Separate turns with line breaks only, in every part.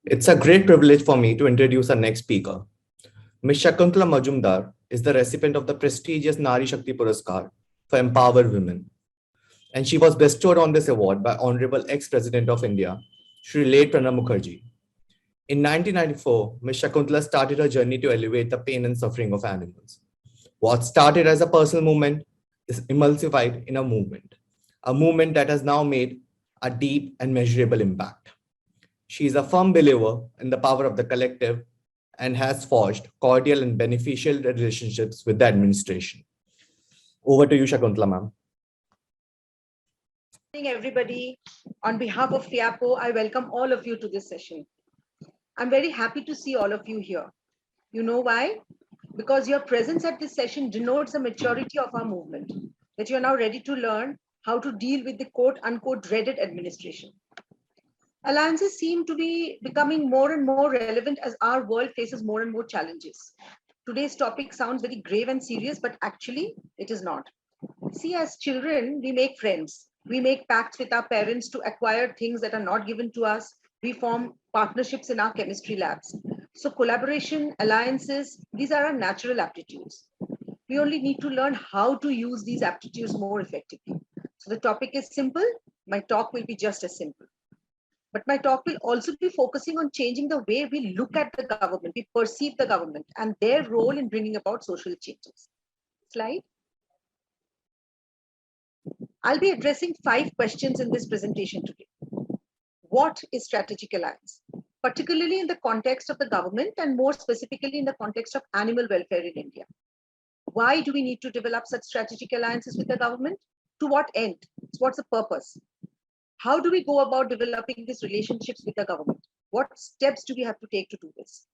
It's a great privilege for me to introduce our next speaker. Ms. Shakuntala Majumdar is the recipient of the prestigious Nari Shakti Puraskar for Empowered Women, and she was bestowed on this award by Honorable ex-President of India, Shri late Pranab Mukherjee. In 1994, Ms. Shakuntala started her journey to elevate the pain and suffering of animals. What started as a personal movement is emulsified in a movement that has now made a deep and measurable impact. She is a firm believer in the power of the collective and has forged cordial and beneficial relationships with the administration. Over to you, Shakuntala, ma'am.
Good morning, everybody. On behalf of FIAPO, I welcome all of you to this session. I'm very happy to see all of you here. You know why? Because your presence at this session denotes the maturity of our movement, that you're now ready to learn how to deal with the quote-unquote dreaded administration. Alliances seem to be becoming more and more relevant as our world faces more and more challenges. Today's topic sounds very grave and serious, but actually it is not. See, as children, we make friends. We make pacts with our parents to acquire things that are not given to us. We form partnerships in our chemistry labs. So collaboration, alliances, these are our natural aptitudes. We only need to learn how to use these aptitudes more effectively. So the topic is simple. My talk will be just as simple. But my talk will also be focusing on changing the way we look at the government, we perceive the government, and their role in bringing about social changes. Slide. I'll be addressing 5 questions in this presentation today. What is strategic alliance? Particularly in the context of the government and more specifically in the context of animal welfare in India. Why do we need to develop such strategic alliances with the government? To what end? What's the purpose? How do we go about developing these relationships with the government? What steps do we have to take to do this?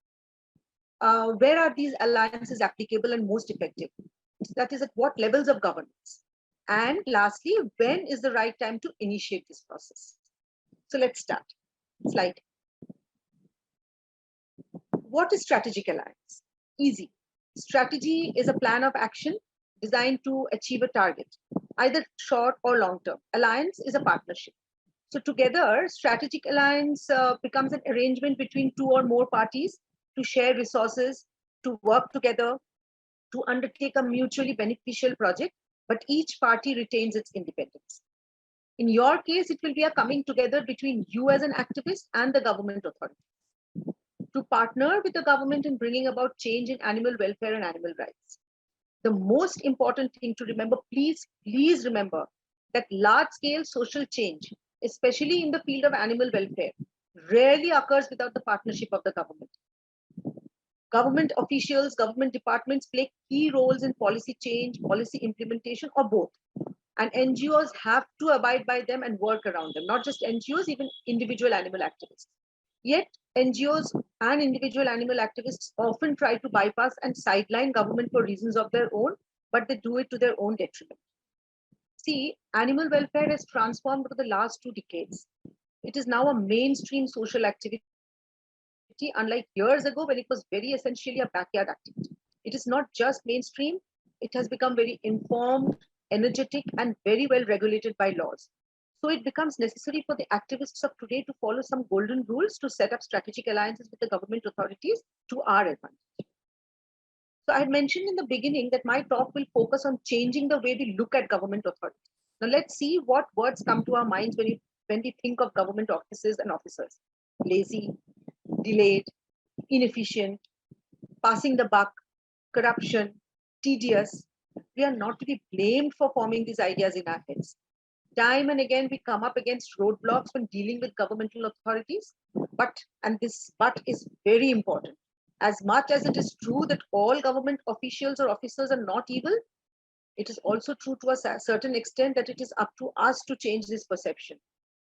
Where are these alliances applicable and most effective? That is, at what levels of governance? And lastly, when is the right time to initiate this process? So let's start. Slide. What is strategic alliance? Easy. Strategy is a plan of action designed to achieve a target, either short or long term. Alliance is a partnership. So together, strategic alliance becomes an arrangement between 2 or more parties to share resources, to work together, to undertake a mutually beneficial project, but each party retains its independence. In your case, it will be a coming together between you as an activist and the government authority to partner with the government in bringing about change in animal welfare and animal rights. The most important thing to remember, please remember that large-scale social change, especially in the field of animal welfare, rarely occurs without the partnership of the government. Government officials, government departments play key roles in policy change, policy implementation, or both. And NGOs have to abide by them and work around them, not just NGOs, even individual animal activists. Yet, NGOs and individual animal activists often try to bypass and sideline government for reasons of their own, but they do it to their own detriment. See, animal welfare has transformed over the last 2 decades. It is now a mainstream social activity, unlike years ago when it was very essentially a backyard activity. It is not just mainstream, it has become very informed, energetic, and very well regulated by laws. So it becomes necessary for the activists of today to follow some golden rules to set up strategic alliances with the government authorities to our advantage. So I had mentioned in the beginning that my talk will focus on changing the way we look at government authorities. Now let's see what words come to our minds when we think of government offices and officers. Lazy, delayed, inefficient, passing the buck, corruption, tedious. We are not to be blamed for forming these ideas in our heads. Time and again, we come up against roadblocks when dealing with governmental authorities. But is very important. As much as it is true that all government officials or officers are not evil, it is also true to a certain extent that it is up to us to change this perception.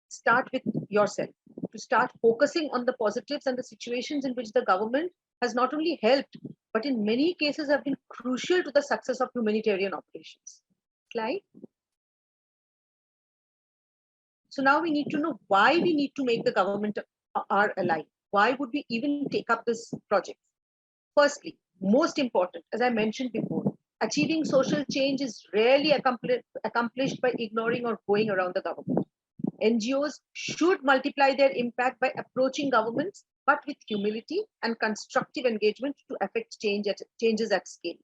Start with yourself, to start focusing on the positives and the situations in which the government has not only helped, but in many cases have been crucial to the success of humanitarian operations. Slide. So now we need to know why we need to make the government our ally. Why would we even take up this project? Firstly, most important, as I mentioned before, achieving social change is rarely accomplished by ignoring or going around the government. NGOs should multiply their impact by approaching governments, but with humility and constructive engagement to affect changes at scale.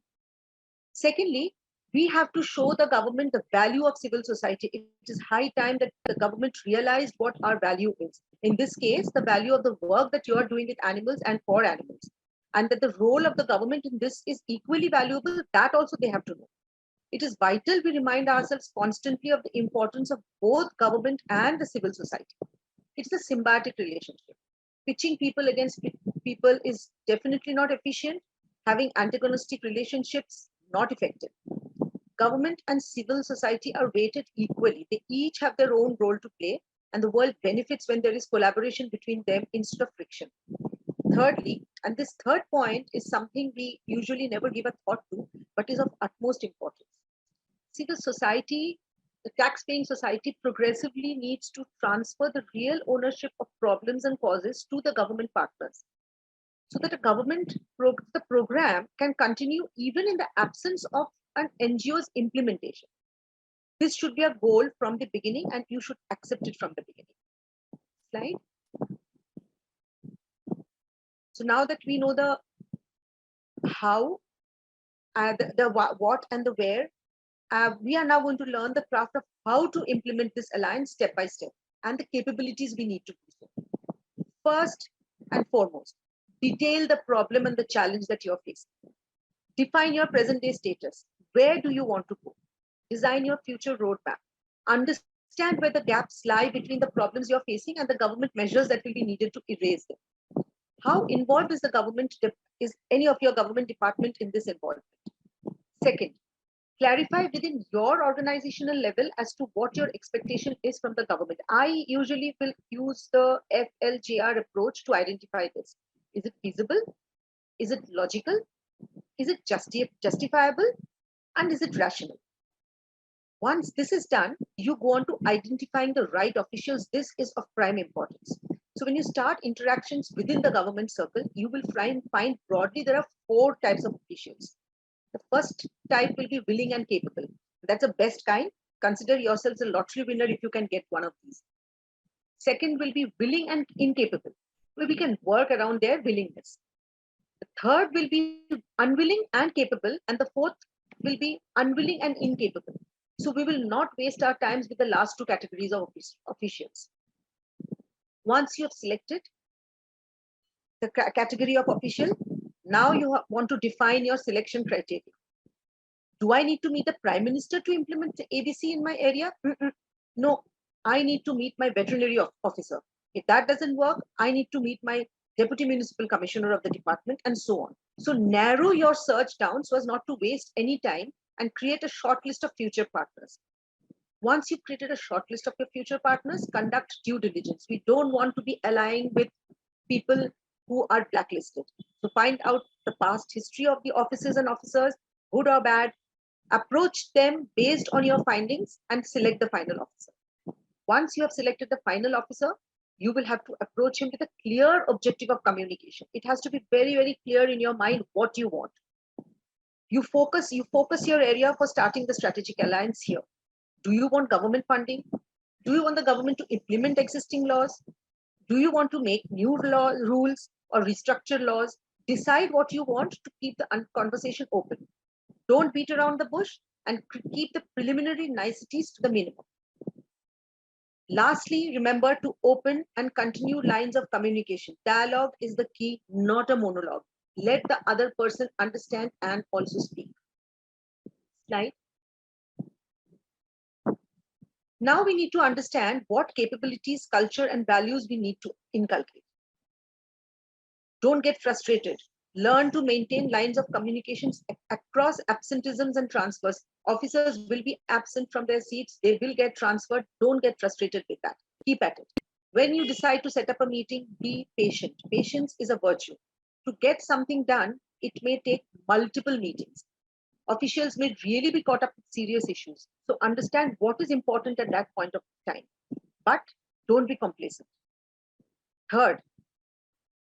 Secondly, we have to show the government the value of civil society. It is high time that the government realized what our value is. In this case, the value of the work that you are doing with animals and for animals, and that the role of the government in this is equally valuable, that also they have to know. It is vital we remind ourselves constantly of the importance of both government and the civil society. It's a symbiotic relationship. Pitching people against people is definitely not efficient. Having antagonistic relationships, not effective. Government and civil society are weighted equally. They each have their own role to play, and the world benefits when there is collaboration between them instead of friction. Thirdly, and this third point is something we usually never give a thought to, but is of utmost importance. Civil society, the tax-paying society, progressively needs to transfer the real ownership of problems and causes to the government partners, so that the program can continue even in the absence of an NGO's implementation. This should be a goal from the beginning, and you should accept it from the beginning. Slide. So now that we know the how, the what and the where, we are now going to learn the craft of how to implement this alliance step by step and the capabilities we need to do so. First and foremost, detail the problem and the challenge that you're facing. Define your present day status. Where do you want to go? Design your future roadmap. Understand where the gaps lie between the problems you're facing and the government measures that will be needed to erase them. How involved is the government, is any of your government department in this involvement? Second, clarify within your organizational level as to what your expectation is from the government. I usually will use the FLJR approach to identify this. Is it feasible? Is it logical? Is it justifiable? And is it rational? Once this is done, you go on to identifying the right officials. This is of prime importance. So when you start interactions within the government circle, you will find broadly there are 4 types of officials. The first type will be willing and capable. That's the best kind. Consider yourselves a lottery winner if you can get one of these. Second will be willing and incapable, where we can work around their willingness. The third will be unwilling and capable, and the fourth will be unwilling and incapable. So we will not waste our times with the last 2 categories of officials. Once you have selected the category of official, now you want to define your selection criteria. Do I need to meet the Prime Minister to implement the ABC in my area? No, I need to meet my veterinary officer. If that doesn't work, I need to meet my Deputy Municipal Commissioner of the department, and so on. So narrow your search down so as not to waste any time and create a short list of future partners. Once you've created a short list of your future partners, conduct due diligence. We don't want to be allying with people who are blacklisted. So find out the past history of the officers and officers, good or bad, approach them based on your findings and select the final officer. Once you have selected the final officer, you will have to approach him with a clear objective of communication. It has to be very, very clear in your mind what you want. You focus your area for starting the strategic alliance here. Do you want government funding? Do you want the government to implement existing laws? Do you want to make new rules or restructure laws? Decide what you want to keep the conversation open. Don't beat around the bush and keep the preliminary niceties to the minimum. Lastly, remember to open and continue lines of communication. Dialogue is the key, not a monologue. Let the other person understand and also speak. Slide. Now we need to understand what capabilities, culture, and values we need to inculcate. Don't get frustrated. Learn to maintain lines of communications across absenteeisms and transfers. Officers will be absent from their seats. They will get transferred. Don't get frustrated with that. Keep at it. When you decide to set up a meeting, be patient. Patience is a virtue. To get something done, it may take multiple meetings. Officials may really be caught up with serious issues. So understand what is important at that point of time. But don't be complacent. Third,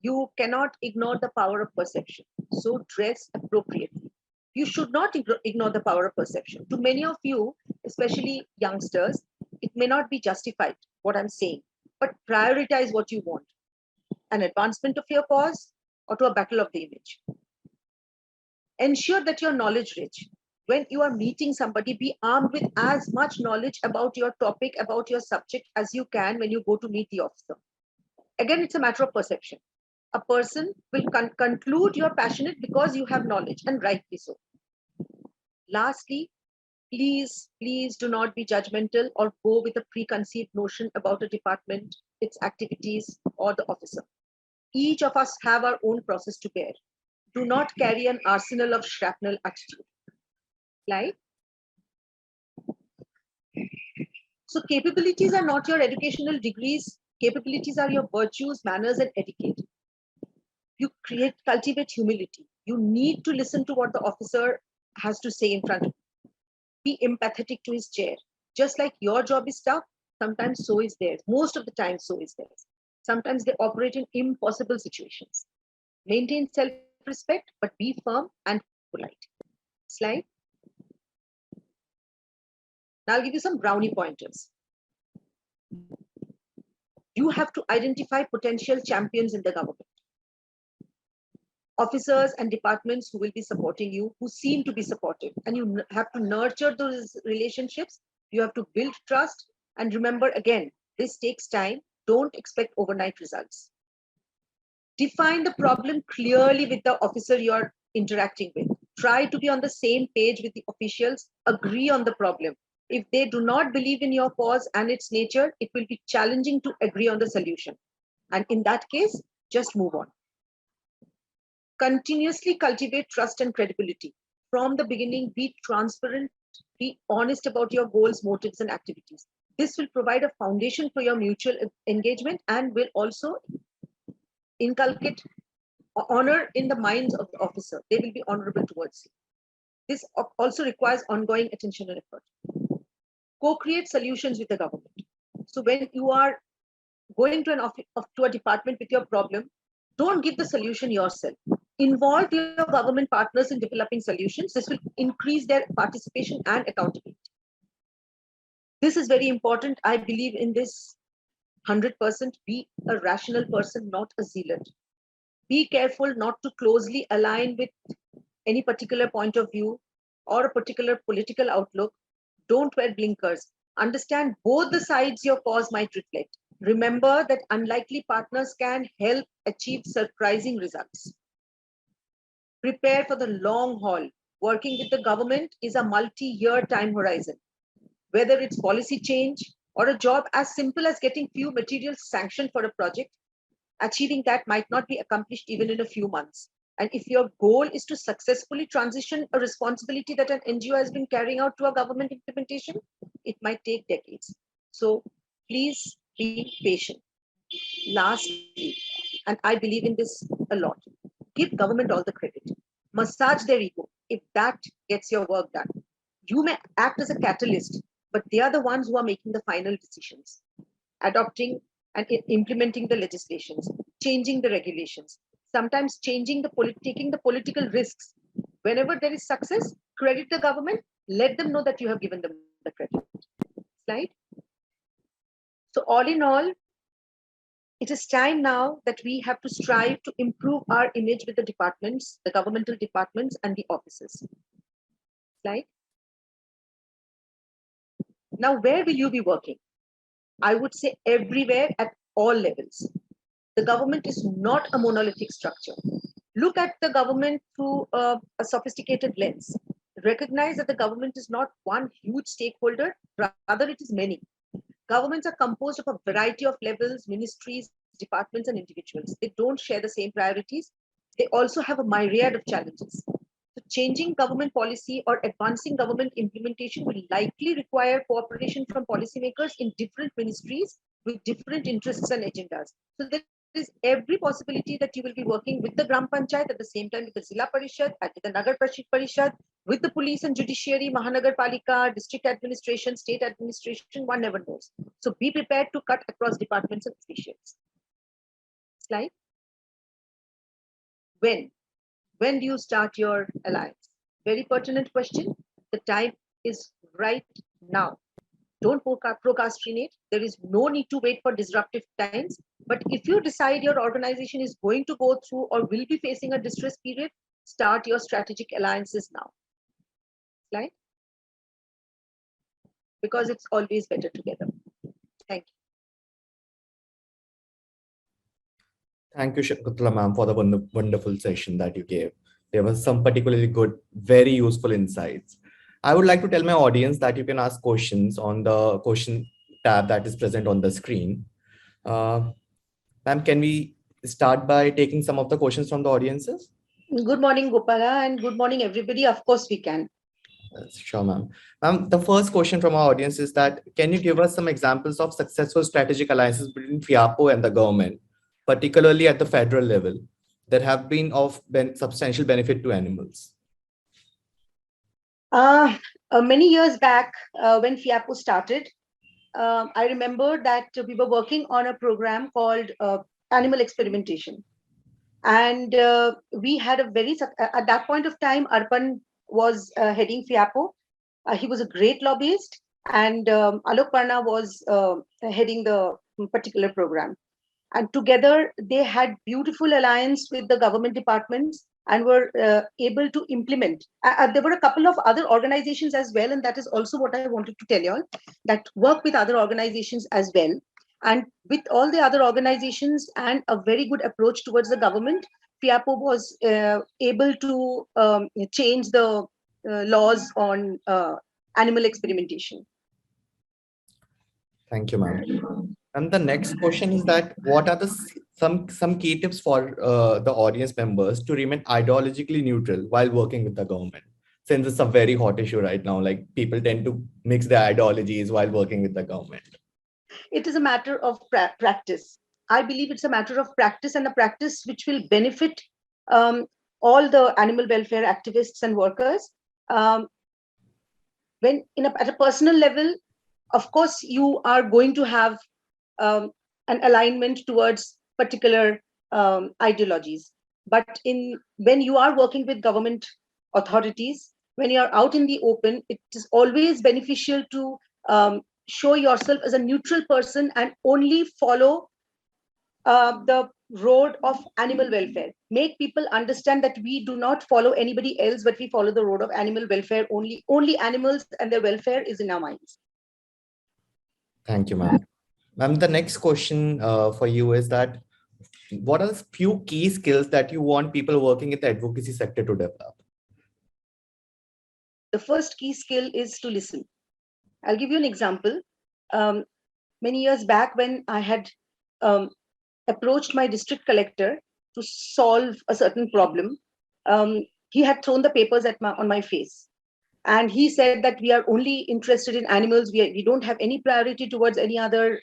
you cannot ignore the power of perception. So dress appropriately. You should not ignore the power of perception. To many of you, especially youngsters, it may not be justified, what I'm saying, but prioritize what you want. an advancement of your cause, or to a battle of the image. Ensure that you're knowledge rich. When you are meeting somebody, be armed with as much knowledge about your topic, about your subject as you can when you go to meet the officer. Again, it's a matter of perception. A person will conclude you're passionate because you have knowledge, and rightly so. Lastly, please do not be judgmental or go with a preconceived notion about a department, its activities, or the officer. Each of us have our own process to bear. Do not carry an arsenal of shrapnel attitude. Slide. So capabilities are not your educational degrees. Capabilities are your virtues, manners, and etiquette. You cultivate humility. You need to listen to what the officer has to say in front of you. Be empathetic to his chair. Just like your job is tough, sometimes so is theirs. Most of the time, so is theirs. Sometimes they operate in impossible situations. Maintain self-respect, but be firm and polite. Slide. Now I'll give you some brownie pointers. You have to identify potential champions in the government. Officers and departments who will be supporting you, who seem to be supportive, and you have to nurture those relationships. You have to build trust, and remember, again, this takes time. Don't expect overnight results. Define the problem clearly with the officer you're interacting with. Try to be on the same page with the officials. Agree on the problem. If they do not believe in your cause and its nature, it will be challenging to agree on the solution. And in that case, just move on. Continuously cultivate trust and credibility. From the beginning, be transparent, be honest about your goals, motives, and activities. This will provide a foundation for your mutual engagement and will also inculcate honor in the minds of the officer. They will be honorable towards you. This also requires ongoing attention and effort. Co-create solutions with the government. So when you are going to an office, to a department with your problem, don't give the solution yourself. Involve your government partners in developing solutions. This will increase their participation and accountability. This is very important. I believe in this 100%. Be a rational person, not a zealot. Be careful not to closely align with any particular point of view or a particular political outlook. Don't wear blinkers. Understand both the sides your cause might reflect. Remember that unlikely partners can help achieve surprising results. Prepare for the long haul. Working with the government is a multi-year time horizon. Whether it's policy change or a job as simple as getting few materials sanctioned for a project, achieving that might not be accomplished even in a few months. And if your goal is to successfully transition a responsibility that an NGO has been carrying out to a government implementation, it might take decades. So please be patient. Lastly, and I believe in this a lot, give government all the credit. Massage their ego if that gets your work done. You may act as a catalyst, but they are the ones who are making the final decisions, adopting and implementing the legislations, changing the regulations, sometimes taking the political risks. Whenever there is success, credit the government, let them know that you have given them the credit. Slide. So all in all, it is time now that we have to strive to improve our image with the departments, the governmental departments and the offices. Slide. Now, where will you be working? I would say everywhere at all levels. The government is not a monolithic structure. Look at the government through a sophisticated lens. Recognize that the government is not one huge stakeholder, rather it is many. Governments are composed of a variety of levels, ministries, departments, and individuals. They don't share the same priorities. They also have a myriad of challenges. So changing government policy or advancing government implementation will likely require cooperation from policymakers in different ministries with different interests and agendas. So there is every possibility that you will be working with the Gram Panchayat at the same time with the Zilla Parishad, at the Nagar Parishad, with the police and judiciary, Mahanagar Palika, district administration, state administration, one never knows. So be prepared to cut across departments and officials. Slide. When do you start your alliance? Very pertinent question. The time is right now. Don't procrastinate. There is no need to wait for disruptive times. But if you decide your organization is going to go through or will be facing a distress period, start your strategic alliances now. Right? Because it's always better together. Thank you.
Thank you, Shakuntala ma'am, for the wonderful session that you gave. There was some particularly good, very useful insights. I would like to tell my audience that you can ask questions on the question tab that is present on the screen. Ma'am, can we start by taking some of the questions from the audiences?
Good morning, Gopala, and good morning, everybody. Of course, we can.
Sure, ma'am. Ma'am, the first question from our audience is that, can you give us some examples of successful strategic alliances between FIAPO and the government, particularly at the federal level, that have been of substantial benefit to animals?
Many years back, when FIAPO started, I remember that we were working on a program called animal experimentation. And we had a very, at that point of time, Arpan was heading FIAPO. He was a great lobbyist, and Alok Parna was heading the particular program. And together, they had beautiful alliance with the government departments and were able to implement. There were a couple of other organizations as well, and that is also what I wanted to tell you all, that work with other organizations as well. And with all the other organizations and a very good approach towards the government, FIAPO was able to change the laws on animal experimentation.
Thank you, ma'am. And the next question is that, what are the some key tips for the audience members to remain ideologically neutral while working with the government? Since it's a very hot issue right now, like people tend to mix their ideologies while working with the government.
It is a matter of practice. I believe it's a matter of practice, and a practice which will benefit all the animal welfare activists and workers. When at a personal level, of course, you are going to have an alignment towards particular ideologies. But when you are working with government authorities, when you are out in the open, it is always beneficial to show yourself as a neutral person and only follow the road of animal welfare. Make people understand that we do not follow anybody else, but we follow the road of animal welfare only. Only animals and their welfare is in our minds.
Thank you, ma'am. Ma'am, the next question for you is that, what are the few key skills that you want people working in the advocacy sector to develop?
The first key skill is to listen. I'll give you an example. Many years back, when I had approached my district collector to solve a certain problem, he had thrown the papers on my face. And he said that we are only interested in animals. We don't have any priority towards any other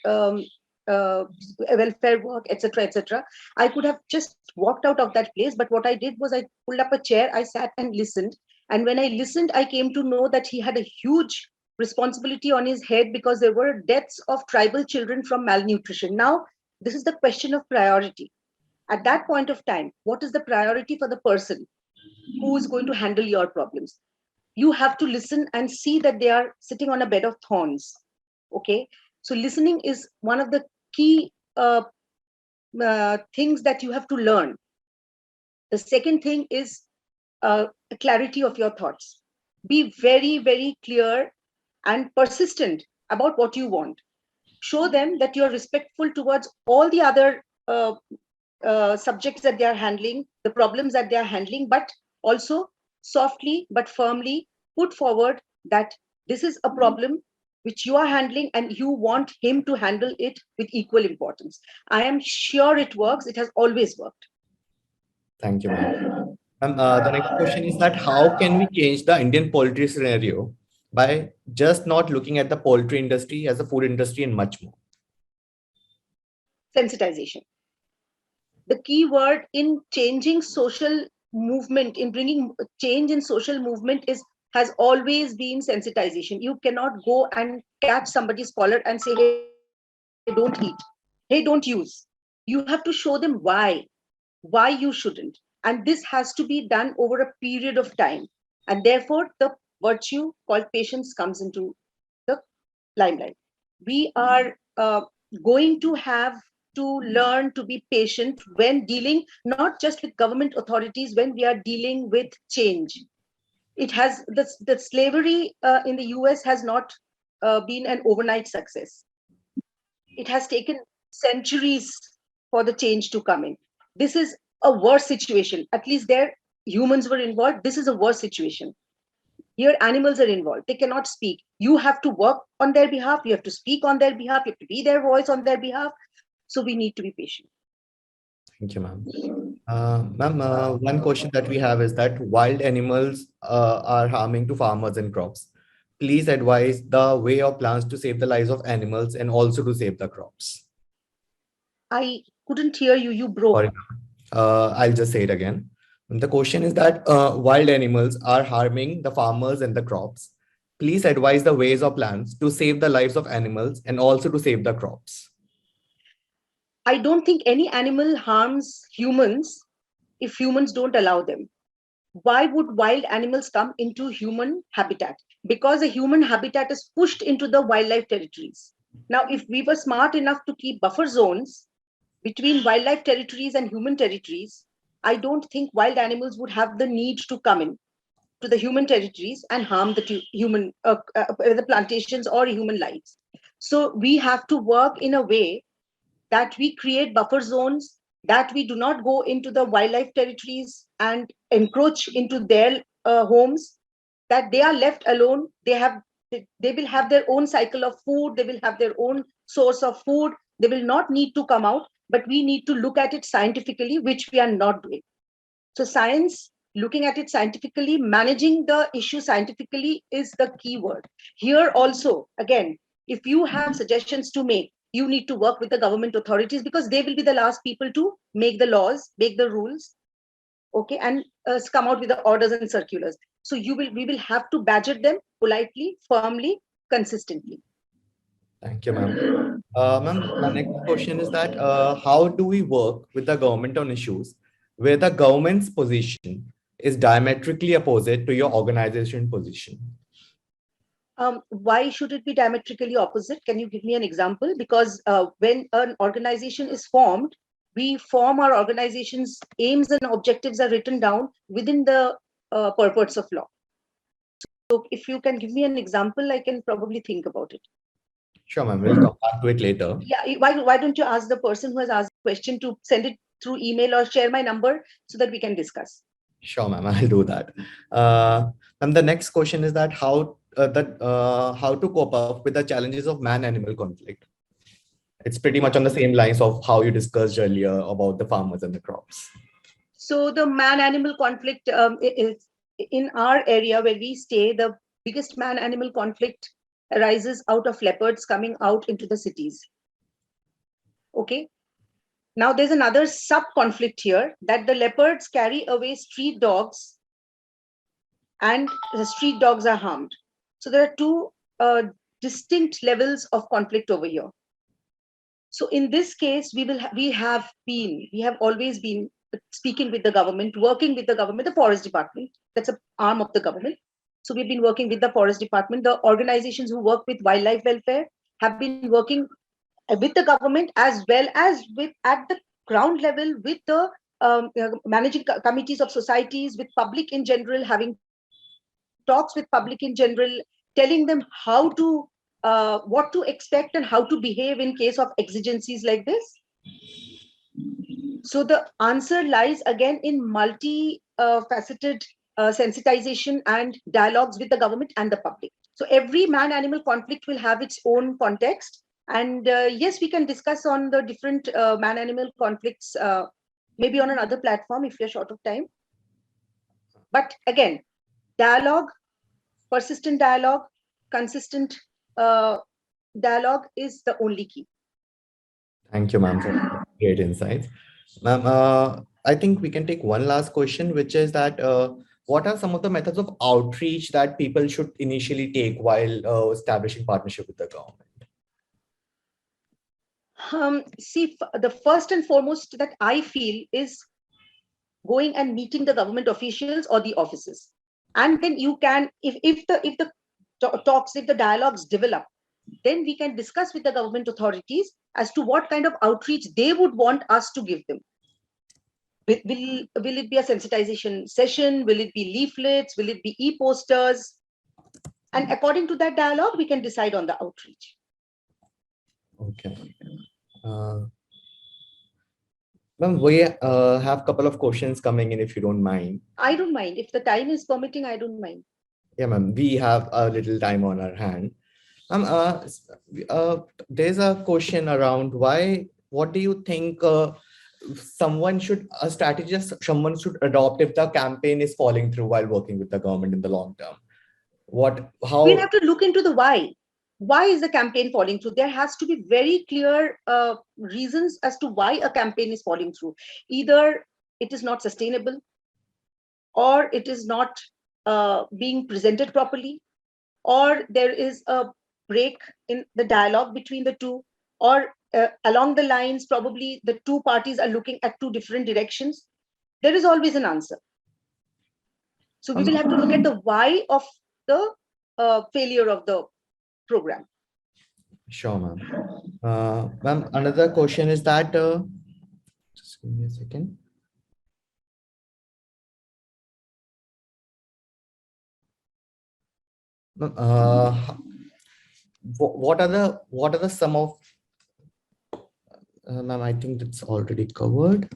welfare work, etc., etc. I could have just walked out of that place, but what I did was I pulled up a chair, I sat and listened. And when I listened, I came to know that he had a huge responsibility on his head because there were deaths of tribal children from malnutrition. Now, this is the question of priority. At that point of time, what is the priority for the person who is going to handle your problems? You have to listen and see that they are sitting on a bed of thorns. Okay, so listening is one of the key things that you have to learn. The second thing is the clarity of your thoughts. Be very, very clear and persistent about what you want. Show them that you're respectful towards all the other subjects that they are handling, the problems that they are handling, but also softly but firmly put forward that this is a problem which you are handling and you want him to handle it with equal importance. I am sure it works. It has always worked.
Thank you, ma'am. The next question is that, how can we change the Indian poultry scenario by just not looking at the poultry industry as a food industry and much more?
Sensitization. The key word in changing social movement, in bringing change in social movement, has always been sensitization. You cannot go and catch somebody's collar and say, hey, don't eat, hey, don't use. You have to show them why you shouldn't. And this has to be done over a period of time. And therefore, the virtue called patience comes into the limelight. We are going to have to learn to be patient when dealing not just with government authorities, when we are dealing with change. It has the slavery in the US has not been an overnight success. It has taken centuries for the change to come in. This is a worse situation. At least there humans were involved. This is a worse situation. Here animals are involved. They cannot speak. You have to work on their behalf. You have to speak on their behalf. You have to be their voice on their behalf. So we need to be patient.
Thank you, ma'am. Ma'am, one question that we have is that wild animals are harming to farmers and crops. Please advise the way or plans to save the lives of animals and also to save the crops.
I couldn't hear you. You broke.
Sorry, I'll just say it again. The question is that wild animals are harming the farmers and the crops. Please advise the ways or plans to save the lives of animals and also to save the crops.
I don't think any animal harms humans if humans don't allow them. Why would wild animals come into human habitat? Because a human habitat is pushed into the wildlife territories. Now, if we were smart enough to keep buffer zones between wildlife territories and human territories, I don't think wild animals would have the need to come in to the human territories and harm the human the plantations or human lives. So we have to work in a way that we create buffer zones, that we do not go into the wildlife territories and encroach into their homes, that they are left alone. They will have their own cycle of food. They will have their own source of food. They will not need to come out, but we need to look at it scientifically, which we are not doing. So science, looking at it scientifically, managing the issue scientifically is the key word. Here also, again, if you have suggestions to make, you need to work with the government authorities because they will be the last people to make the laws, make the rules, okay, and come out with the orders and circulars. So we will have to badger them politely, firmly, consistently.
Thank you, ma'am. Ma'am, my next question is that how do we work with the government on issues where the government's position is diametrically opposite to your organization position?
Why should it be diametrically opposite? Can you give me an example? Because when an organization is formed, we form our organization's aims and objectives are written down within the purports of law. So if you can give me an example, I can probably think about it.
Sure, ma'am. We'll come back to it later.
Yeah, why don't you ask the person who has asked the question to send it through email or share my number so that we can discuss?
Sure, ma'am. I'll do that. And the next question is that how to cope up with the challenges of man-animal conflict. It's pretty much on the same lines of how you discussed earlier about the farmers and the crops.
So the man-animal conflict is in our area where we stay. The biggest man-animal conflict arises out of leopards coming out into the cities. Okay. Now there's another sub-conflict here that the leopards carry away street dogs and the street dogs are harmed. So there are two distinct levels of conflict over here. So in this case, we have always been speaking with the government, working with the government, the forest department, that's an arm of the government. So we've been working with the forest department. The organizations who work with wildlife welfare have been working with the government as well as with at the ground level with the managing committees of societies, with public in general, having talks with public in general, telling them how to what to expect and how to behave in case of exigencies like this. So the answer lies again in multi-faceted sensitization and dialogues with the government and the public. So every man-animal conflict will have its own context. And yes, we can discuss on the different man-animal conflicts, maybe on another platform if you're short of time. But again, dialogue, persistent dialogue, consistent dialogue is the only key.
Thank you, ma'am, for great insights. Ma'am, I think we can take one last question, which is that what are some of the methods of outreach that people should initially take while establishing partnership with the government?
See, the first and foremost that I feel is going and meeting the government officials or the offices. And then you can, if the talks, if the dialogues develop, then we can discuss with the government authorities as to what kind of outreach they would want us to give them. Will it be a sensitization session? Will it be leaflets? Will it be e-posters? And according to that dialogue, we can decide on the outreach.
Okay. Ma'am, we have a couple of questions coming in, if you don't mind.
I don't mind. If the time is permitting, I don't mind.
Yeah, ma'am, we have a little time on our hand. There's a question around what do you think a strategist, someone should adopt if the campaign is falling through while working with the government in the long term?
We'll have to look into the why. Why is the campaign falling through? There has to be very clear reasons as to why a campaign is falling through. Either it is not sustainable, or it is not being presented properly, or there is a break in the dialogue between the two, or along the lines, probably the two parties are looking at two different directions. There is always an answer. So we will have to look at the why of the failure of the program.
Sure, ma'am. Ma'am, another question is that, just give me a second. What are the sum of, ma'am, I think that's already covered.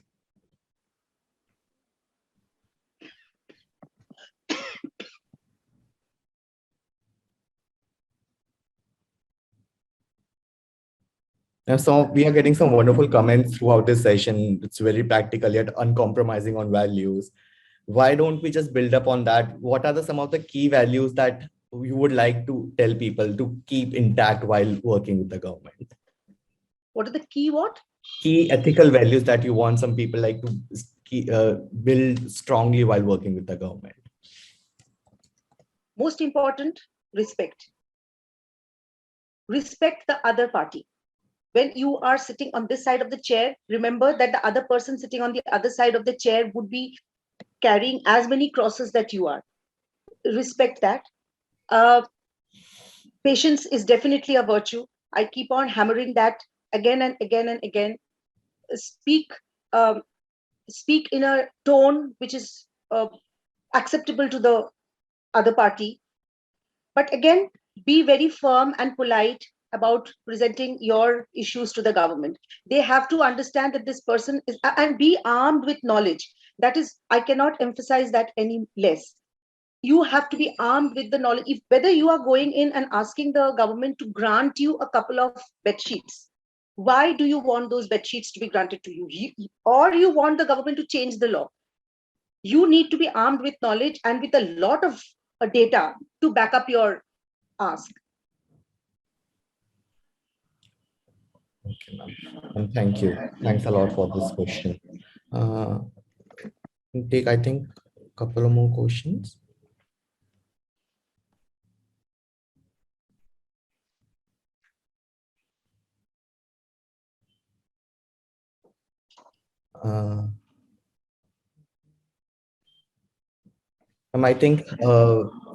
And so we are getting some wonderful comments throughout this session. It's very practical yet uncompromising on values. Why don't we just build up on that? What are some of the key values that you would like to tell people to keep intact while working with the government?
What are the key what?
Key ethical values that you want some people like to build strongly while working with the government?
Most important, respect. Respect the other party. When you are sitting on this side of the chair, remember that the other person sitting on the other side of the chair would be carrying as many crosses that you are. Respect that. Patience is definitely a virtue. I keep on hammering that again and again and again. Speak in a tone which is acceptable to the other party. But again, be very firm and polite about presenting your issues to the government. They have to understand that this person is, and be armed with knowledge. That is, I cannot emphasize that any less. You have to be armed with the knowledge. If whether you are going in and asking the government to grant you a couple of bed sheets, why do you want those bed sheets to be granted to you? Or you want the government to change the law? You need to be armed with knowledge and with a lot of data to back up your ask.
Okay, ma'am. Thank you. Thanks a lot for this question. Take, I think, a couple of more questions. I think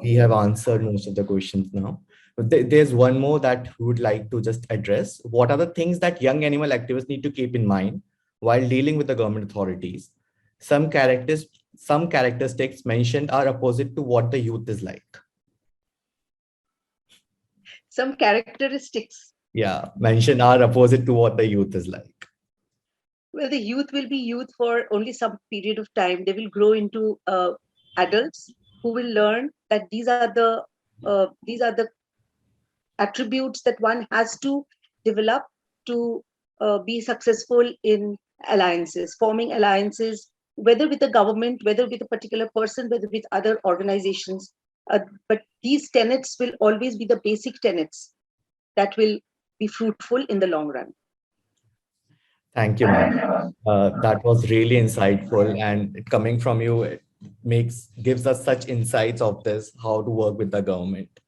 we have answered most of the questions now. There's one more that we would like to just address. What are the things that young animal activists need to keep in mind while dealing with the government authorities? Some characteristics mentioned are opposite to what the youth is like.
Some characteristics.
Yeah, mentioned are opposite to what the youth is like.
Well, the youth will be youth for only some period of time. They will grow into adults who will learn that these are the attributes that one has to develop to be successful in alliances, forming alliances, whether with the government, whether with a particular person, whether with other organizations. But these tenets will always be the basic tenets that will be fruitful in the long run.
Thank you, ma'am. That was really insightful, and coming from you, it gives us such insights of this, how to work with the government.